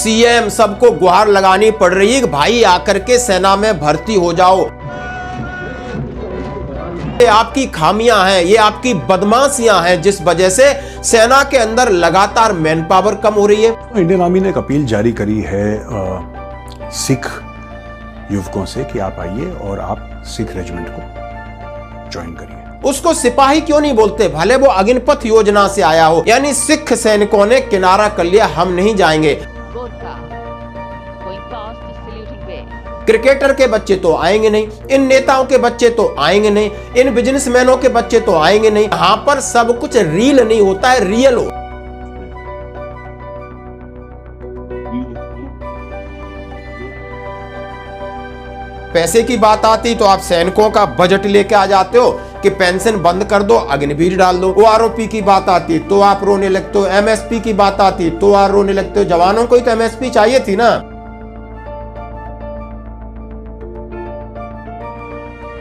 CM सबको गुहार लगानी पड़ रही है कि भाई आकर के सेना में भर्ती हो जाओ। ये आपकी खामियां हैं, ये आपकी बदमाशियां हैं जिस वजह से सेना के अंदर लगातार मैन पावर कम हो रही है। इंडियन आर्मी ने एक अपील जारी करी है सिख युवकों से कि आप आइए और आप सिख रेजिमेंट को ज्वाइन करिए। उसको सिपाही क्यों नहीं बोलते, भले वो अग्निपथ योजना से आया हो। यानी सिख सैनिकों ने किनारा कर लिया, हम नहीं जाएंगे। क्रिकेटर के बच्चे तो आएंगे नहीं, इन नेताओं के बच्चे तो आएंगे नहीं, इन बिजनेसमैनों के बच्चे तो आएंगे नहीं। यहां पर सब कुछ रील नहीं होता है, रियल हो। पैसे की बात आती तो आप सैनिकों का बजट लेके आ जाते हो कि पेंशन बंद कर दो, अग्निवीर डाल दो। ओआरओपी की बात आती तो आप रोने लगते हो, एमएसपी की बात आती तो आप रोने लगते हो। जवानों को ही तो एमएसपी चाहिए थी ना।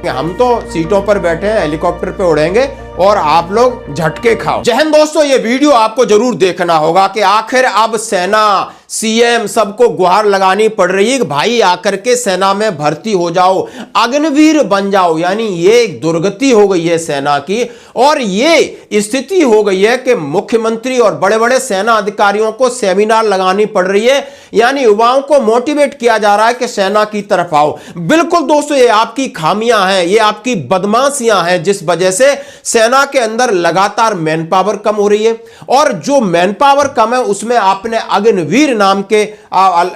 हम तो सीटों पर बैठे हैं, हेलीकॉप्टर पे उड़ेंगे और आप लोग झटके खाओ। जय हिंद दोस्तों, ये वीडियो आपको जरूर देखना होगा कि आखिर अब सेना सीएम सबको गुहार लगानी पड़ रही है कि भाई आकर के सेना में भर्ती हो जाओ, अग्निवीर बन जाओ। यानी ये एक दुर्गति हो गई है सेना की, और ये स्थिति हो गई है कि मुख्यमंत्री और बड़े बड़े सेना अधिकारियों को सेमिनार लगानी पड़ रही है। यानी युवाओं को मोटिवेट किया जा रहा है कि सेना की तरफ आओ। बिल्कुल दोस्तों, ये आपकी खामियां हैं, ये आपकी बदमाशियां हैं जिस वजह से सेना के अंदर लगातार मैन पावर कम हो रही है। और जो मैन पावर कम है उसमें आपने अग्निवीर नाम के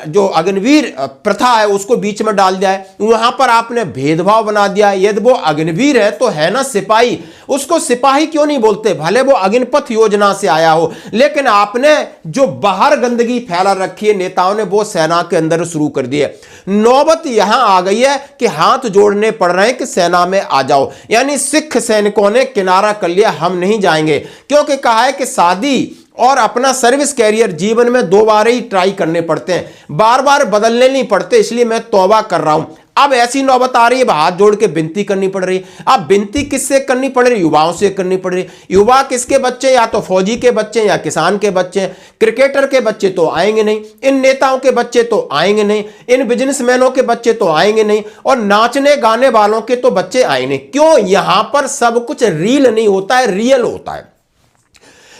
जो अग्निवीर प्रथा है उसको बीच में डाल दिया है। वहां पर आपने भेदभाव बना दिया है। यदि वो अग्निवीर है तो है ना सिपाही, उसको सिपाही क्यों नहीं बोलते, भले वो अग्निपथ योजना से आया हो। लेकिन आपने जो बाहर गंदगी फैला रखी है नेताओं ने, वो सेना के अंदर शुरू कर दी है। नौबत यहां आ गई है कि हाथ जोड़ने पड़ रहे हैं कि सेना में आ जाओ। यानी सिख सैनिकों ने किनारा कर लिया, हम नहीं जाएंगे, क्योंकि कहा है कि शादी और अपना सर्विस कैरियर जीवन में 2 बार ही ट्राई करने पड़ते हैं, बार बार बदलने नहीं पड़ते। इसलिए मैं तौबा कर रहा हूं। अब ऐसी नौबत आ रही है, हाथ जोड़ के विनती करनी पड़ रही है। अब विनती किससे करनी पड़ रही है? युवाओं से करनी पड़ रही है। युवा किसके बच्चे? या तो फौजी के बच्चे या किसान के बच्चे। क्रिकेटर के बच्चे तो आएंगे नहीं, इन नेताओं के बच्चे तो आएंगे नहीं, इन बिजनेसमैनों के बच्चे तो आएंगे नहीं, और नाचने गाने वालों के तो बच्चे आएंगे नहीं। क्यों? यहां पर सब कुछ रील नहीं होता है, रियल होता है,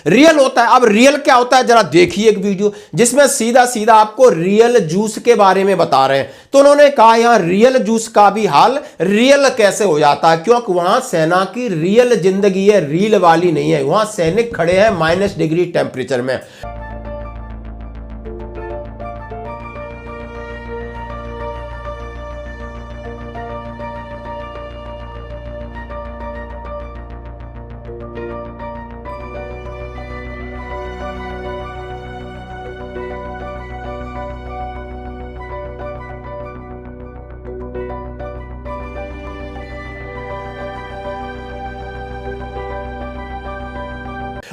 रियल होता है। अब रियल क्या होता है, जरा देखिए एक वीडियो जिसमें सीधा सीधा आपको रियल जूस के बारे में बता रहे हैं। तो उन्होंने कहा यहां रियल जूस का भी हाल रियल कैसे हो जाता है, क्योंकि वहां सेना की रियल जिंदगी है, रील वाली नहीं है। वहां सैनिक खड़े हैं -डिग्री टेम्परेचर में।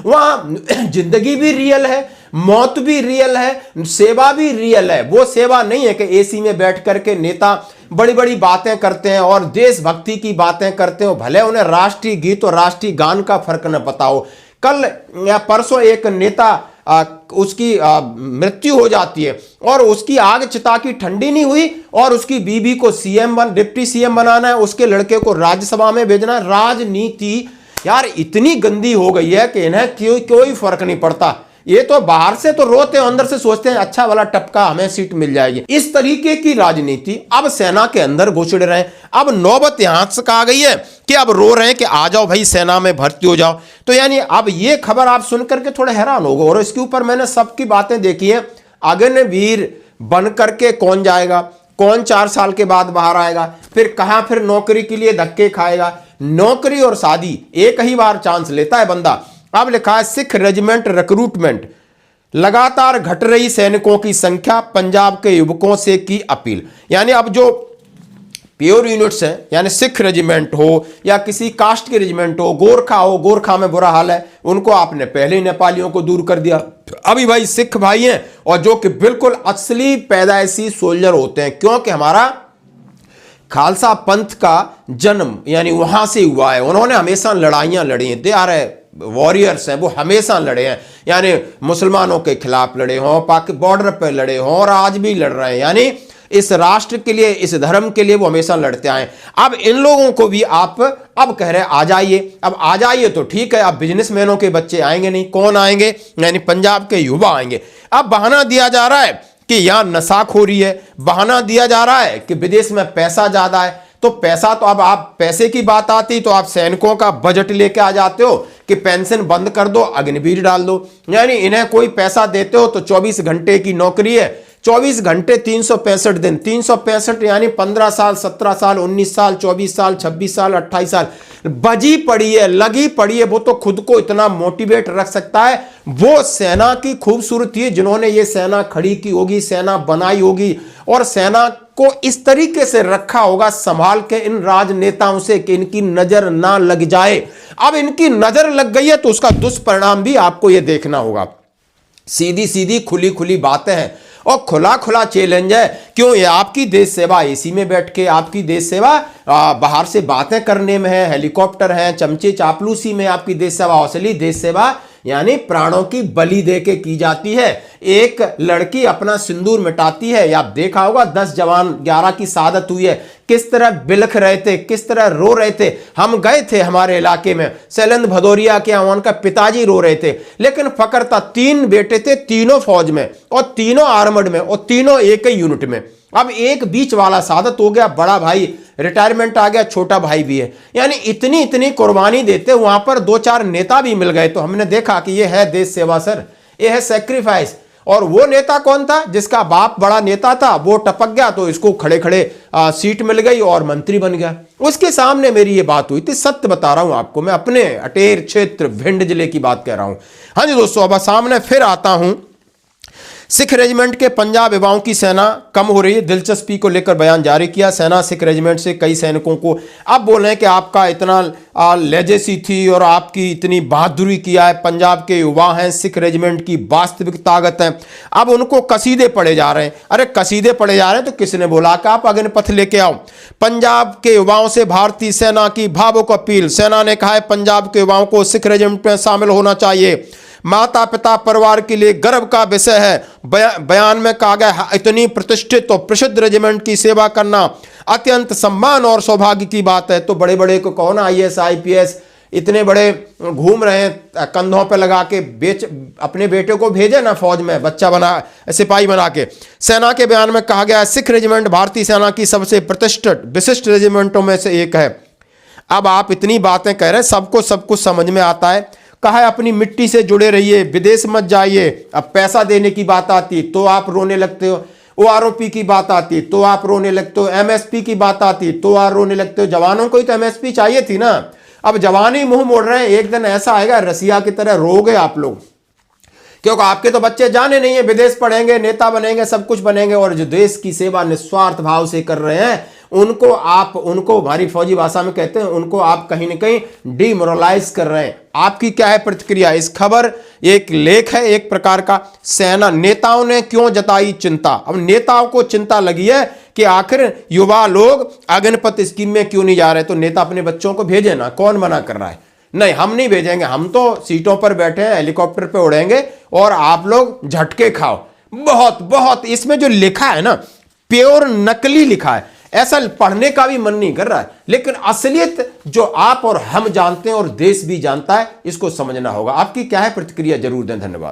वहां जिंदगी भी रियल है, मौत भी रियल है, सेवा भी रियल है। वो सेवा नहीं है कि एसी में बैठ करके नेता बड़ी बड़ी बातें करते हैं और देशभक्ति की बातें करते हो, भले उन्हें राष्ट्रीय गीत और राष्ट्रीय गान का फर्क न पता हो। कल या परसों एक नेता उसकी मृत्यु हो जाती है और उसकी आग चिता की ठंडी नहीं हुई, और उसकी बीबी को डिप्टी सीएम बनाना है, उसके लड़के को राज्यसभा में भेजना है। राजनीति यार इतनी गंदी हो गई है कि इन्हें कोई फर्क नहीं पड़ता। ये तो बाहर से तो रोते हैं, अंदर से सोचते हैं अच्छा वाला टपका हमें सीट मिल जाएगी। इस तरीके की राजनीति अब सेना के अंदर घुसड़ रहे हैं। अब नौबत यहां तक आ गई है कि अब रो रहे हैं कि आ जाओ भाई सेना में भर्ती हो जाओ। तो यानी अब ये खबर आप सुनकर के थोड़े हैरान हो गए, और इसके ऊपर मैंने सबकी बातें देखी है। अग्निवीर बन करके कौन जाएगा, कौन 4 साल के बाद बाहर आएगा, फिर कहां फिर नौकरी के लिए धक्के खाएगा। नौकरी और शादी एक ही बार चांस लेता है बंदा। अब लिखा है सिख रेजिमेंट रिक्रूटमेंट, लगातार घट रही सैनिकों की संख्या, पंजाब के युवकों से की अपील। यानी अब जो प्योर यूनिट्स हैं, यानी सिख रेजिमेंट हो या किसी कास्ट के रेजिमेंट हो, गोरखा हो, गोरखा में बुरा हाल है, उनको आपने पहले ही नेपालियों को दूर कर दिया। अभी भाई सिख भाई हैं, और जो कि बिल्कुल असली पैदाइशी सोल्जर होते हैं, क्योंकि हमारा खालसा पंथ का जन्म यानी वहां से हुआ है। उन्होंने हमेशा लड़ाइयां लड़ी हैं, दे आर ए वॉरियर्स हैं वो हमेशा लड़े हैं, यानी मुसलमानों के खिलाफ लड़े हों, पाक बॉर्डर पर लड़े हों और आज भी लड़ रहे हैं, यानी इस राष्ट्र के लिए, इस धर्म के लिए वो हमेशा लड़ते आए। अब इन लोगों को भी आप अब कह रहे आ जाइए, अब आ जाइए तो ठीक है, अब बिजनेसमैनों के बच्चे आएंगे नहीं, कौन आएंगे, यानी पंजाब के युवा आएंगे। अब बहाना दिया जा रहा है कि यहां नशाखोरी है, बहाना दिया जा रहा है कि विदेश में पैसा ज्यादा है। तो पैसा तो अब आप पैसे की बात आती तो आप सैनिकों का बजट लेके आ जाते हो कि पेंशन बंद कर दो, अग्निवीर डाल दो, यानी इन्हें कोई पैसा देते हो तो 24 घंटे की नौकरी है, 24 घंटे 365 दिन, 365 यानी 15 साल, 17 साल, 19 साल, 24 साल, 26 साल, 28 साल बजी पड़ी है, लगी पड़ी है। वो तो खुद को इतना मोटिवेट रख सकता है। वो सेना की खूबसूरती है जिन्होंने ये सेना खड़ी की होगी, सेना बनाई होगी और सेना को इस तरीके से रखा होगा संभाल के इन राजनेताओं से कि इनकी नजर ना लग जाए। अब इनकी नजर लग गई है तो उसका दुष्परिणाम भी आपको यह देखना होगा। सीधी सीधी खुली खुली बातें हैं और खुला खुला चैलेंज है। क्यों? ये आपकी देश सेवा एसी में बैठ के, आपकी देश सेवा बाहर से बातें करने में है, हेलीकॉप्टर है, चमचे चापलूसी में आपकी देश सेवा, असली देश सेवा यानी प्राणों की बलि दे के की जाती है। एक लड़की अपना सिंदूर मिटाती है, या आप देखा होगा 10 जवान 11 की शहादत हुई है, किस तरह बिलख रहे थे, किस तरह रो रहे थे। हम गए थे हमारे इलाके में शैलेंद्र भदौरिया के, उनका पिताजी रो रहे थे, लेकिन फकर था 3 बेटे थे, तीनों फौज में और तीनों आर्मड में और तीनों एक ही यूनिट में। अब एक बीच वाला शहादत हो गया, बड़ा भाई रिटायरमेंट आ गया, छोटा भाई भी है, यानी इतनी इतनी कुर्बानी देते वहां पर 2-4 नेता भी मिल गए। तो हमने देखा कि ये है देश सेवा सर, ये है सैक्रिफाइस। और वो नेता कौन था? जिसका बाप बड़ा नेता था, वो टपक गया तो इसको खड़े खड़े सीट मिल गई और मंत्री बन गया। उसके सामने मेरी ये बात हुई थी, सत्य बता रहा हूं आपको, मैं अपने अटेर क्षेत्र भिंड जिले की बात कह रहा हूं। हाँ जी दोस्तों, अब सामने फिर आता हूं। सिख रेजिमेंट के पंजाब युवाओं की सेना कम हो रही है, दिलचस्पी को लेकर बयान जारी किया। सेना सिख रेजिमेंट से कई सैनिकों को अब बोल रहे हैं कि आपका इतना लेजेसी थी और आपकी इतनी बहादुरी किया है, पंजाब के युवा हैं, सिख रेजिमेंट की वास्तविक ताकत है। अब उनको कसीदे पढ़े जा रहे हैं। अरे कसीदे पढ़े जा रहे हैं तो किसने बोला कि आप अग्निपथ लेके आओ? पंजाब के युवाओं से भारतीय सेना की भावुक अपील। सेना ने कहा है पंजाब के युवाओं को सिख रेजिमेंट में शामिल होना चाहिए, माता पिता परिवार के लिए गर्व का विषय है। बयान में कहा गया इतनी प्रतिष्ठित और प्रसिद्ध रेजिमेंट की सेवा करना अत्यंत सम्मान और सौभाग्य की बात है। तो बड़े बड़े को कौन IAS IPS इतने बड़े घूम रहे हैं कंधों पे लगा के, अपने बेटे को भेजे ना फौज में, बच्चा बना सिपाही बना के। सेना के बयान में कहा गया सिख रेजिमेंट भारतीय सेना की सबसे प्रतिष्ठित विशिष्ट रेजिमेंटों में से एक है। अब आप इतनी बातें कह रहे हैं, सबको सब कुछ समझ में आता है। कहा है अपनी मिट्टी से जुड़े रहिए, विदेश मत जाइए। अब पैसा देने की बात आती तो आप रोने लगते हो, OROP की बात आती तो आप रोने लगते हो, MSP की बात आती तो आप रोने लगते हो। जवानों को ही तो MSP चाहिए थी ना। अब जवान ही मुंह मोड़ रहे हैं। एक दिन ऐसा आएगा रसिया की तरह रोगे आप लोग, क्योंकि आपके तो बच्चे जाने नहीं है, विदेश पढ़ेंगे, नेता बनेंगे, सब कुछ बनेंगे। और जो देश की सेवा निस्वार्थ भाव से कर रहे हैं उनको हमारी फौजी भाषा में कहते हैं, उनको आप कहीं ना कहीं डिमोरलाइज कर रहे हैं। आपकी क्या है प्रतिक्रिया? इस खबर एक लेख है एक प्रकार का। सेना नेताओं ने क्यों जताई चिंता? अब नेताओं को चिंता लगी है कि आखिर युवा लोग अग्निपथ स्कीम में क्यों नहीं जा रहे। तो नेता अपने बच्चों को भेजे ना, कौन मना कर रहा है? नहीं, हम नहीं भेजेंगे, हम तो सीटों पर बैठे हैं, हेलीकॉप्टर पे उड़ेंगे और आप लोग झटके खाओ। बहुत बहुत इसमें जो लिखा है ना, प्योर नकली लिखा है। ऐसा पढ़ने का भी मन नहीं कर रहा है, लेकिन असलियत जो आप और हम जानते हैं और देश भी जानता है, इसको समझना होगा। आपकी क्या है प्रतिक्रिया? जरूर दें। धन्यवाद।